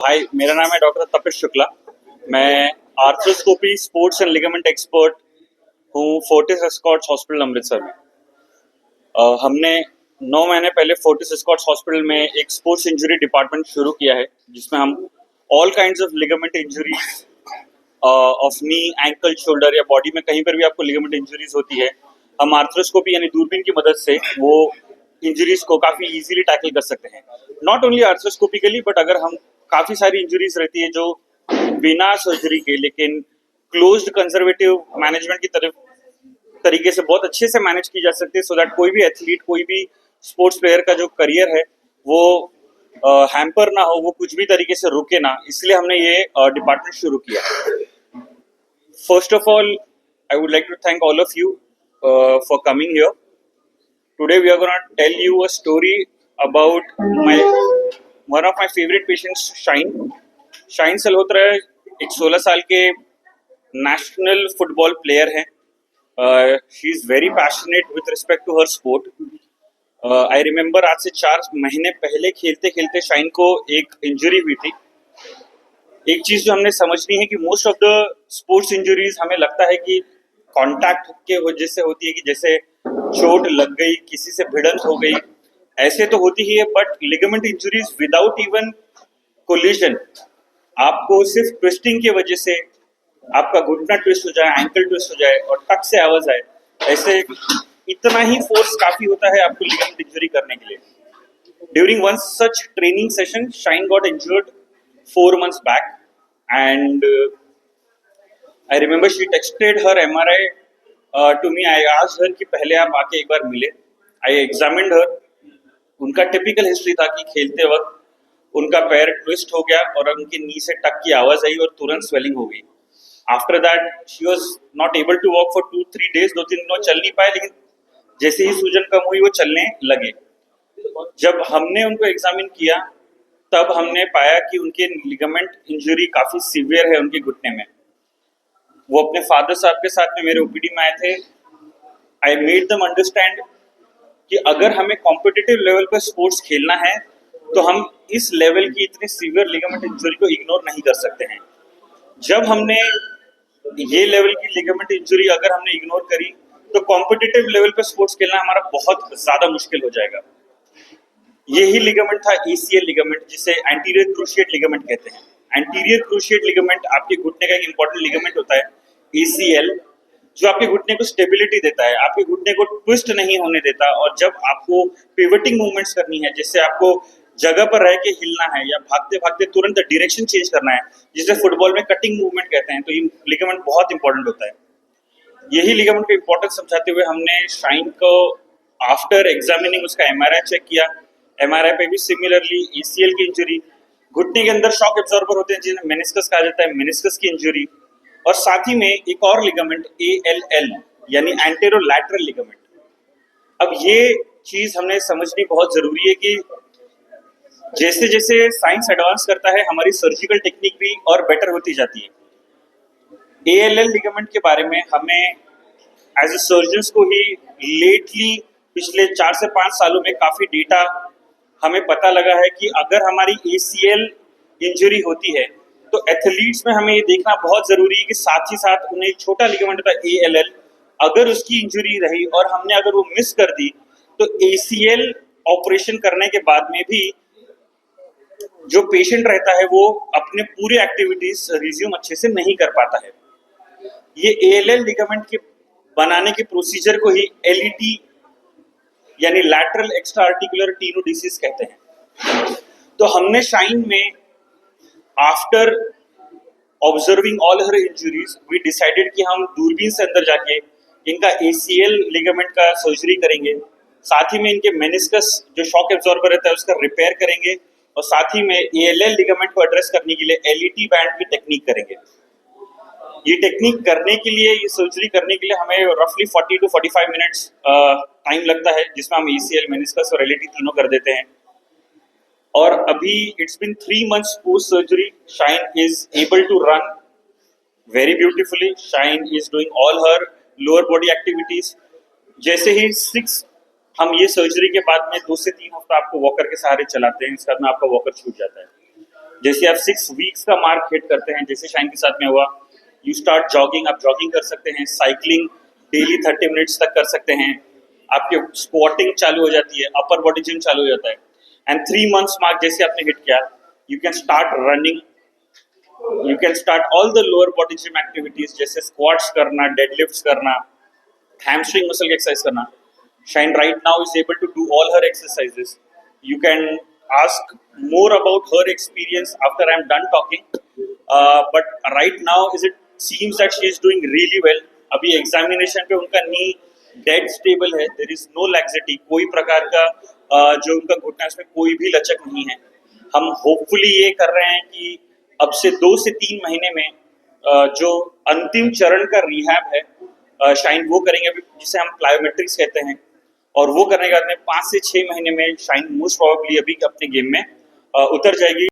हाय, मेरा नाम है डॉक्टर तपिश शुक्ला। मैं arthroscopy sports and ligament expert हूँ फोर्टिस एस्कॉर्ट्स हॉस्पिटल अमृतसर में। हमने 9 महीने पहले फोर्टिस एस्कॉर्ट्स हॉस्पिटल में एक स्पोर्ट्स इंजरी डिपार्टमेंट शुरू किया है, जिसमें हम all kinds of ligament injuries of knee, ankle, shoulder या बॉडी में कहीं पर भी आपको लिगामेंट इंजरीज होती है, हम आर्थ्रोस्कोपी यानी दूरबीन की मदद से वो इंजरीज को काफी इजीली टैकल कर सकते हैं। नॉट ओनली आर्थ्रोस्कोपिकली, बट अगर हम काफी सारी इंजरीज रहती है जो बिना सर्जरी के लेकिन क्लोज्ड कंजर्वेटिव मैनेजमेंट की तरफ तरीके से बहुत अच्छे से मैनेज की जा सकती है, सो दैट कोई भी एथलीट, कोई भी स्पोर्ट्स प्लेयर का जो करियर है वो हैम्पर ना हो, वो कुछ भी तरीके से रुके ना। इसलिए हमने ये डिपार्टमेंट शुरू किया। First of all, I would like to thank all of you for coming here. Today we are going to tell you a story about one of my favorite patients, Shine Salhotra एक 16 साल के national football player हैं। She is very passionate with respect to हर sport. I remember आज से 4 महीने पहले खेलते खेलते शाइन को एक इंजरी हुई थी। एक चीज़ जो हमने समझनी है कि most of the sports injuries हमें लगता है कि कॉन्टैक्ट के वजह से होती है, कि जैसे चोट लग गई, किसी से भिड़ंत हो गई, ऐसे तो होती ही है। But ligament injuries without even collision, आपको सिर्फ ट्विस्टिंग की वजह से आपका घुटना ट्विस्ट हो जाए, एंकल ट्विस्ट हो जाए और टक से आवाज आए, ऐसे इतना ही फोर्स काफी होता है आपको लिगामेंट इंजरी करने के लिए। During one such training session, shine got injured 4 months back, and I remember she texted her MRI to me. I asked her कि पहले आप आके एक बार मिले। I examined her. उनका टिपिकल हिस्ट्री था कि खेलते वक्त उनका पैर ट्विस्ट हो गया और उनके नी से टक की आवाज आई और तुरंत स्वेलिंग हो गई। After that she was not able to walk for 2-3 days। 2-3 दिनों चल नहीं पाए, लेकिन जैसे ही सूजन कम हुई वो चलने लगे। जब हमने उनको एग्जामिन किया तब हमने पाया कि उनके लिगामेंट इंजरी काफी सीवियर है उनके घुटने में। वो अपने फादर साहब के साथ में मेरे ओपीडी में आए थे। आई मेड देम अंडरस्टैंड कि अगर हमें कॉम्पिटिटिव लेवल पर स्पोर्ट्स खेलना है तो हम इस लेवल की इतनी सीवियर लिगामेंट इंजरी को इग्नोर नहीं कर सकते हैं। जब हमने ये लेवल की लिगामेंट इंजरी अगर हमने इग्नोर करी तो कॉम्पिटिटिव लेवल पर स्पोर्ट्स खेलना हमारा बहुत ज्यादा मुश्किल हो जाएगा। यही लिगामेंट था ACL लिगामेंट, जिसे एंटीरियर क्रूशिएट लिगामेंट कहते हैं। एंटीरियर क्रूशिएट लिगामेंट आपके घुटने का एक इंपॉर्टेंट लिगामेंट होता है, ACL, जो आपके घुटने को स्टेबिलिटी देता है, आपके घुटने को ट्विस्ट नहीं होने देता। और जब आपको पिवटिंग मूवमेंट्स करनी है, जिससे आपको जगह पर रह के हिलना है या भागते भागते तुरंत डायरेक्शन चेंज करना है, जिसे फुटबॉल में कटिंग मूवमेंट कहते हैं, तो ये लिगामेंट बहुत इंपॉर्टेंट होता है। यही लिगामेंट का इंपॉर्टेंस समझाते हुए हमने शाइन को आफ्टर एग्जामिनिंग उसका MRI चेक किया। MRI पे भी सिमिलरली ACL की इंजरी, घुटने के अंदर शॉक एब्जॉर्बर होते हैं जिन्हें मेनिस्कस कहा जाता है, मेनिस्कस की इंजरी, और साथ ही में एक और लिगामेंट ALL यानी एंटेरो लैटरल लिगामेंट। अब ये चीज हमने समझनी बहुत जरूरी है कि जैसे जैसे साइंस एडवांस करता है हमारी सर्जिकल टेक्निक भी और बेटर होती जाती है। ALL लिगामेंट के बारे में हमें एज ए सर्जन्स को ही लेटली पिछले 4 से 5 सालों में काफी डेटा हमें पता लगा है कि अगर हमारी ACL इंजरी होती है तो एथलीट्स में हमें ये देखना बहुत जरूरी है कि साथ ही साथ उन्हें एक छोटा लिगामेंट होता है ALL, अगर उसकी इंजरी रही और हमने अगर वो मिस कर दी तो ACL ऑपरेशन करने के बाद में भी जो पेशेंट रहता है वो अपने पूरे एक्टिविटीज रिज्यूम अच्छे से नहीं कर पाता है। ये ALL लिगामेंट के बनाने के प्रोसीजर को ही LET यानी लैटरल एक्स्ट्रा आर्टिकुलर टेनोडिसिस कहते हैं। तो हमने शाइन में after observing all her injuries we decided कि हम दूरबीन से अंदर जाके इनका ACL लिगामेंट का सर्जरी करेंगे, साथ ही में इनके मेनिस्कस जो शॉक एब्जॉर्बर रहता है उसका रिपेयर करेंगे, और साथ ही में ALL लिगामेंट को एड्रेस करने के लिए LET बैंड की टेक्निक करेंगे। ये टेक्निक करने के लिए, ये सर्जरी करने के लिए हमें रफली 40 to 45 मिनट्स टाइम लगता है, जिसमें हम ACL, मेनिस्कस और LET तीनों कर देते हैं। और अभी it's been 3 months post surgery, Shine is able to run very beautifully. Shine is doing all her lower body activities. जैसे ही हम ये सर्जरी के बाद में 2 से 3 हफ्ता आपको वॉकर के सहारे चलाते हैं, इसके बाद में आपका वॉकर छूट जाता है। जैसे आप 6 वीक्स का मार्क हिट करते हैं, जैसे शाइन के साथ में हुआ, यू स्टार्ट जॉगिंग, आप जॉगिंग कर सकते हैं, साइकिलिंग डेली 30 मिनट्स तक कर सकते हैं, आपके स्क्वाटिंग चालू हो जाती है, अपर बॉडी जिम चालू हो जाता है। एंड 3 मंथ्स मार्क जैसे आपने हिट किया, you can start running, you can start all the lower body gym activities, जैसे स्क्वाट्स करना, डेडलिफ्ट्स करना, hamstring muscle exercise करना। Shine right now is able to do all her exercises. You can ask more about her experience after I'm done talking. But right now, it seems that she is doing really well. अभी examination पे उनका नी dead stable है, there is no laxity, कोई प्रकार का जो उनका घुटना है उसमें कोई भी लचक नहीं है। हम होपफुली ये कर रहे हैं कि अब से 2 से 3 महीने में जो अंतिम चरण का रिहैब है, शाइन वो करेंगे अभी, जिसे हम प्लायोमेट्रिक्स कहते हैं, और वो करने के बाद में 5 से 6 महीने में शाइन मोस्ट प्रोबेबली अभी अपने गेम में उतर जाएगी।